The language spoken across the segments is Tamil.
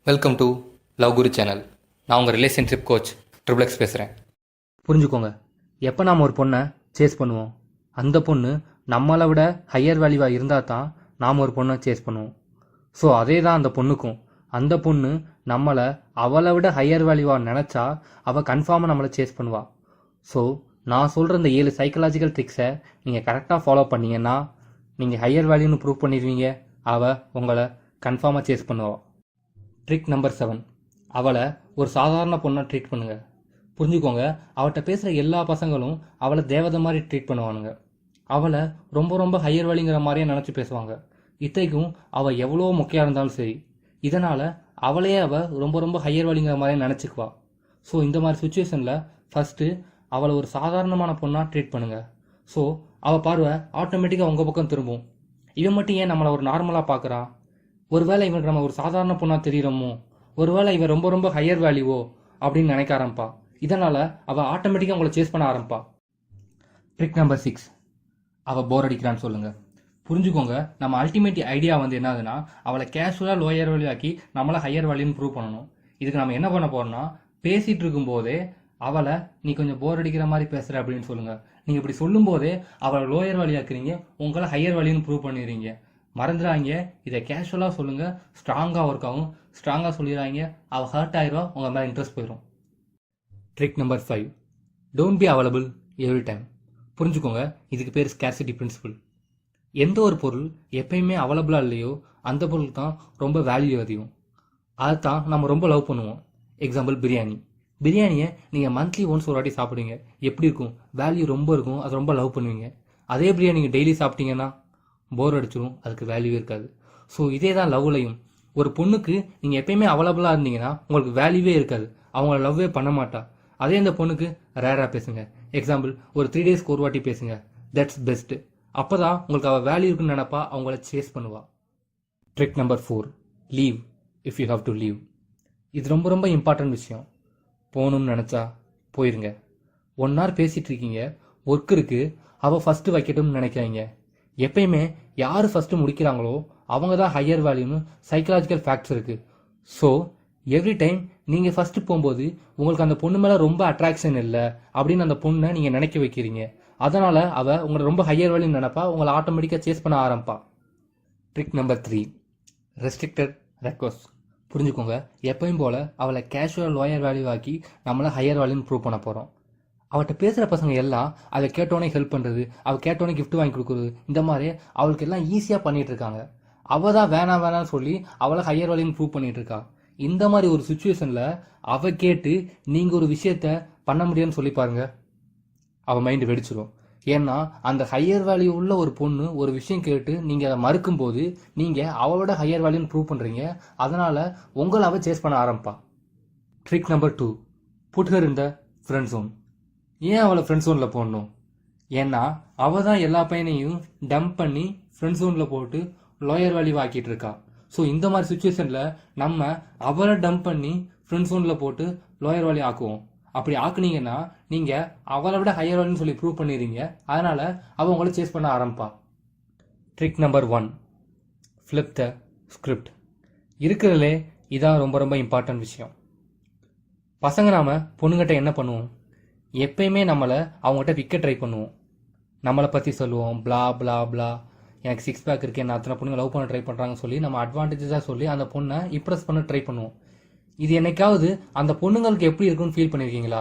Welcome to love Guru channel. நான் உங்கள் ரிலேஷன்ஷிப் கோச் ட்ரிபிள் பேசுகிறேன். புரிஞ்சுக்கோங்க, எப்போ நாம் ஒரு பொண்ணை சேஸ் பண்ணுவோம், அந்த பொண்ணு நம்மளை விட ஹையர் வேல்யூவாக இருந்தால் தான் நாம் ஒரு பொண்ணை சேஸ் பண்ணுவோம். ஸோ அதே தான் அந்த பொண்ணுக்கும். அந்த பொண்ணு நம்மளை அவளை விட ஹையர் வேல்யூவாக நினச்சா அவள் கன்ஃபார்மாக நம்மளை சேஸ் பண்ணுவாள். ஸோ நான் சொல்கிற இந்த 7 சைக்கலாஜிக்கல் ட்ரிக்ஸை நீங்கள் கரெக்டாக ஃபாலோ பண்ணீங்கன்னா நீங்கள் ஹையர் வேல்யூன்னு ப்ரூவ் பண்ணிடுவீங்க. அவள் உங்களை கன்ஃபார்மாக சேஸ் பண்ணுவாள். ட்ரிக் நம்பர் 7, அவளை ஒரு சாதாரண பொண்ணாக ட்ரீட் பண்ணுங்கள். புரிஞ்சுக்கோங்க, அவள்கிட்ட பேசுகிற எல்லா பசங்களும் அவளை தேவதை மாதிரி ட்ரீட் பண்ணுவானுங்க. அவளை ரொம்ப ரொம்ப ஹையர் வேல்யூங்கிற மாதிரியே நினச்சி பேசுவாங்க. இத்தைக்கும் அவள் எவ்வளோ மொக்கையாக இருந்தாலும் சரி, இதனால் அவளையே அவள் ரொம்ப ரொம்ப ஹையர் வேல்யூங்கிற மாதிரியே நினச்சிக்குவா. ஸோ இந்த மாதிரி சுச்சுவேஷனில் ஃபஸ்ட்டு அவளை ஒரு சாதாரணமான பொண்ணாக ட்ரீட் பண்ணுங்கள். ஸோ அவள் பார்வை ஆட்டோமேட்டிக்காக உங்கள் பக்கம் திரும்பும். இவன் மட்டும் ஏன் நம்மளை ஒரு நார்மலாக பார்க்குறான், ஒருவேளை இவன் நம்ம ஒரு சாதாரண பொண்ணாக தெரியுறோமோ, ஒருவேளை இவன் ரொம்ப ரொம்ப ஹையர் வேல்யூவோ அப்படின்னு நினைக்க ஆரம்பிப்பா. இதனால் அவள் ஆட்டோமேட்டிக்காக உங்களை சேஸ் பண்ண ஆரம்பிப்பா. ட்ரிக் நம்பர் 6, அவள் போர் அடிக்கிறான்னு சொல்லுங்கள். புரிஞ்சுக்கோங்க, நம்ம அல்டிமேட் ஐடியா என்னதுன்னா, அவளை கேஷுவலாக லோயர் வேல்யூ ஆக்கி நம்மளை ஹையர் வேல்யூன்னு ப்ரூவ் பண்ணணும். இதுக்கு நம்ம என்ன பண்ண போறோம்னா, பேசிகிட்டு இருக்கும்போதே அவளை நீ கொஞ்சம் போர் அடிக்கிற மாதிரி பேசுகிற அப்படின்னு சொல்லுங்கள். நீங்கள் இப்படி சொல்லும்போதே அவளை லோயர் வேல்யூ ஆக்குறீங்க, உங்களை ஹையர் வேல்யூன்னு ப்ரூவ் பண்ணிடுறீங்க. மறந்துடாங்க, இதை கேஷுவலாக சொல்லுங்கள், ஸ்ட்ராங்காக ஒர்க் ஆகும். ஸ்ட்ராங்காக சொல்லிடுறாங்க, அவள் ஹர்ட் ஆயிடுவா, உங்கள் மேலே இன்ட்ரெஸ்ட் போயிடும். Trick number 5, don't be available every time. புரிஞ்சுக்கோங்க, இதுக்கு பேர் ஸ்கேர்சிட்டி பிரின்சிபல். எந்த ஒரு பொருள் எப்பயுமே அவைலபிளாக இல்லையோ அந்த பொருளுக்கு தான் ரொம்ப வேல்யூ அதிகம். அதை தான் நம்ம ரொம்ப லவ் பண்ணுவோம். எக்ஸாம்பிள் பிரியாணியை நீங்கள் மந்த்லி ஒன்ஸ் ஒரு வாட்டி சாப்பிடுவீங்க, எப்படி இருக்கும், வேல்யூ ரொம்ப இருக்கும், அது ரொம்ப லவ் பண்ணுவீங்க. அதே பிரியாணி நீங்கள் டெய்லி சாப்பிட்டீங்கன்னா போர் அடிச்சிடும், அதுக்கு வேல்யூ இருக்காது. ஸோ இதே தான் லவ்லையும். ஒரு பொண்ணுக்கு நீங்கள் எப்பயுமே அவைலபிளாக இருந்தீங்கன்னா உங்களுக்கு வேல்யூவே இருக்காது, அவங்கள லவ்வே பண்ண மாட்டா. அதே அந்த பொண்ணுக்கு ரேராக பேசுங்க. எக்ஸாம்பிள், ஒரு 3 டேஸ்க்கு ஒரு வாட்டி பேசுங்க, தட்ஸ் பெஸ்ட்டு. அப்போ தான் உங்களுக்கு அவள் வேல்யூ இருக்குன்னு நினப்பா, அவங்கள சேஸ் பண்ணுவா. Trick number 4, leave if you have to leave. இது ரொம்ப ரொம்ப இம்பார்ட்டன்ட் விஷயம். போகணும்னு நினச்சா போயிருங்க. 1 hour பேசிகிட்டு இருக்கீங்க, ஒர்க் இருக்குது, அவள் ஃபஸ்ட்டு வைக்கட்டும்னு நினைக்காங்க. எப்பயுமே யார் ஃபஸ்ட்டு முடிக்கிறாங்களோ அவங்க தான் ஹையர் வேல்யூன்னு சைக்கலாஜிக்கல் ஃபேக்ட்ஸ் இருக்குது. ஸோ எவ்ரி டைம் நீங்கள் ஃபஸ்ட்டு போகும்போது உங்களுக்கு அந்த பொண்ணு மேலே ரொம்ப அட்ராக்ஷன் இல்லை அப்படின்னு அந்த பொண்ணை நீங்கள் நினைக்க வைக்கிறீங்க. அதனால் அவள் உங்களை ரொம்ப ஹையர் வேல்யூன்னு நினைப்பா, உங்களை ஆட்டோமேட்டிக்காக சேஸ் பண்ண ஆரம்பிப்பா. Trick number 3, restricted request. புரிஞ்சுக்கோங்க, எப்பயும் போல் அவளை கேஷுவல் லோயர் வேல்யூ ஆக்கி நம்மளை ஹையர் வேல்யூன்னு ப்ரூவ் பண்ண போகிறோம். அவள்கிட்ட பேசுகிற பசங்க எல்லாம் அவள் கேட்டோன்னே ஹெல்ப் பண்ணுறது, அவள் கேட்டோன்னே கிஃப்ட் வாங்கி கொடுக்குறது, இந்த மாதிரி அவளுக்கு எல்லாம் ஈஸியாக பண்ணிகிட்டு இருக்காங்க. அவள் தான் வேணாம்னு சொல்லி அவளை ஹையர் வேல்யூன்னு ப்ரூவ் பண்ணிகிட்டு இருக்கா. இந்த மாதிரி ஒரு சுச்சுவேஷனில் அவள் கேட்டு நீங்கள் ஒரு விஷயத்த பண்ண முடியும்னு சொல்லி பாருங்கள், அவள் மைண்டு வெடிச்சிடும். ஏன்னா அந்த ஹையர் வேல்யூ உள்ள ஒரு பொண்ணு ஒரு விஷயம் கேட்டு நீங்கள் அதை மறுக்கும்போது நீங்கள் அவளோட ஹையர் வேல்யூன்னு ப்ரூவ் பண்ணுறீங்க. அதனால் உங்களை அவள் சேஸ் பண்ண ஆரம்பிப்பா. Trick number 2, put her in the friend zone. ஏன் அவளை ஃப்ரெண்ட் ஜோனில் போடணும்? ஏன்னா அவள் தான் எல்லா பையனையும் டம்ப் பண்ணி ஃப்ரெண்ட் ஜோனில் போட்டு லோயர் வேல்யூ ஆக்கிட்டு இருக்கா. ஸோ இந்த மாதிரி சுச்சுவேஷனில் நம்ம அவளை டம்ப் பண்ணி ஃப்ரெண்ட் ஜோனில் போட்டு லோயர் வேல்யூ ஆக்குவோம். அப்படி ஆக்குனீங்கன்னா நீங்கள் அவளை விட ஹையர் வேல்யூன்னு சொல்லி ப்ரூவ் பண்ணிடுறீங்க. அதனால் அவள் உங்களை சேஸ் பண்ண ஆரம்பிப்பா. Trick number 1, flip the script. இருக்கிறதுலே இதான் ரொம்ப ரொம்ப இம்பார்ட்டன்ட் விஷயம். பசங்க நாம் பொண்ணுங்கிட்ட என்ன பண்ணுவோம், எப்பயுமே நம்மளை அவங்ககிட்ட விற்க ட்ரை பண்ணுவோம். நம்மளை பற்றி சொல்லுவோம், பிளா பிளா பிளா, எனக்கு 6 பேக் இருக்குது, என்ன அத்தனை பொண்ணுங்க லவ் பண்ண ட்ரை பண்ணுறாங்கன்னு சொல்லி நம்ம அட்வான்டேஜஸாக சொல்லி அந்த பொண்ணை இம்ப்ரெஸ் பண்ண ட்ரை பண்ணுவோம். இது என்னைக்காவது அந்த பொண்ணுங்களுக்கு எப்படி இருக்குன்னு ஃபீல் பண்ணியிருக்கீங்களா?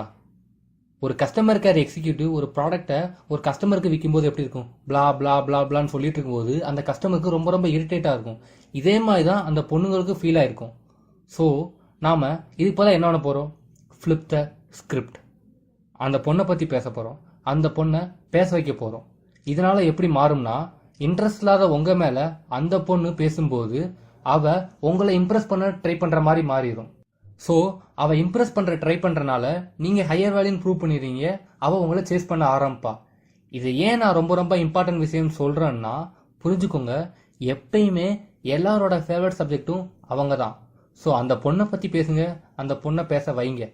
ஒரு கஸ்டமர் கேர் எக்ஸிக்யூட்டிவ் ஒரு ப்ராடக்ட்டை ஒரு கஸ்டமருக்கு விற்கும்போது எப்படி இருக்கும், பிளா பிளா பிளா பிளான்னு சொல்லிட்டு இருக்கும்போது அந்த கஸ்டமருக்கு ரொம்ப ரொம்ப இரிட்டேட்டாக இருக்கும். இதே மாதிரி தான் அந்த பொண்ணுங்களுக்கு ஃபீல் ஆகிருக்கும். ஸோ நாம் இதுக்கு போல என்ன பண்ண போகிறோம், ஃப்ளிப் த ஸ்கிரிப்ட். அந்த பொண்ணை பற்றி பேச போகிறோம், அந்த பொண்ணை பேச வைக்க போகிறோம். இதனால் எப்படி மாறும்னா, இன்ட்ரெஸ்ட் இல்லாத உங்கள் மேலே அந்த பொண்ணு பேசும்போது அவள் உங்களை இம்ப்ரெஸ் பண்ண ட்ரை பண்ணுற மாதிரி மாறிடும். ஸோ அவள் இம்ப்ரெஸ் பண்ணுற ட்ரை பண்ணுறனால நீங்கள் ஹையர் வேல்யூன்னு ப்ரூவ் பண்ணிடுறீங்க, அவள் உங்களை சேஸ் பண்ண ஆரம்பிப்பா. இது ஏன் நான் ரொம்ப ரொம்ப இம்பார்ட்டன்ட் விஷயம் சொல்கிறேன்னா, புரிஞ்சுக்கோங்க, எப்பயுமே எல்லாரோட ஃபேவரட் சப்ஜெக்டும் அவங்க தான். ஸோ அந்த பொண்ணை பற்றி பேசுங்க, அந்த பொண்ணை பேச வைங்க.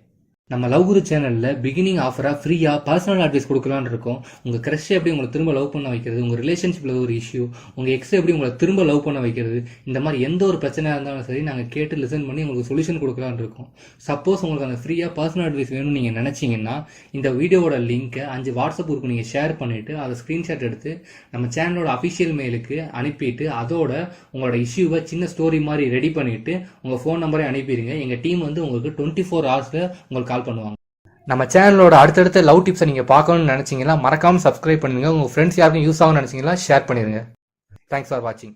நம்ம லவ் குரு சேனலில் பிகினிங் ஆஃபராக ஃப்ரீயாக பர்சனல் அட்வைஸ் கொடுக்கலான்னு இருக்கோம். உங்கள் க்ரஷ் எப்படி உங்களை திரும்ப லவ் பண்ண வைக்கிறது, உங்கள் ரிலேஷன்ஷிப்பில் ஒரு இஷ்யூ, உங்கள் எக்ஸ் எப்படி உங்களை திரும்ப லவ் பண்ண வைக்கிறது, இந்த மாதிரி எந்த ஒரு பிரச்சனையாக இருந்தாலும் சரி நாங்கள் கேட்டு லிசன் பண்ணி உங்களுக்கு சொல்யூஷன் கொடுக்கலான்னு இருக்கோம். சப்போஸ் உங்களுக்கு அந்த ஃப்ரீயாக பர்சனல் அட்வைஸ் வேணும்னு நீங்கள் நினச்சிங்கன்னா இந்த வீடியோவோட லிங்க்கை 5 வாட்ஸ்அப் குரூப்புக்கு நீங்கள் ஷேர் பண்ணிவிட்டு அதை ஸ்க்ரீன்ஷாட் எடுத்து நம்ம சேனலோட அஃபிஷியல் மெயிலுக்கு அனுப்பிட்டு அதோட உங்களோட இஷ்யூவை சின்ன ஸ்டோரி மாதிரி ரெடி பண்ணிவிட்டு உங்கள் ஃபோன் நம்பரை அனுப்பிடுங்க. எங்கள் டீம் வந்து உங்களுக்கு 24 ஹவர்ஸில் உங்களுக்கு கால் பண்ணுவாங்க. நம்ம சேனலோட அடுத்தடுத்த லவ் டிப்ஸை நீங்கள் பார்க்கணும்னு நினச்சிங்கன்னா மறக்காமல் சப்ஸ்கிரைப் பண்ணுங்கள். உங்கள் ஃப்ரெண்ட்ஸ் யாருக்கும் யூஸ் ஆகும்னு நினச்சிங்கன்னா ஷேர் பண்ணிடுங்க. தேங்க்ஸ் ஃபார் வாட்சிங்.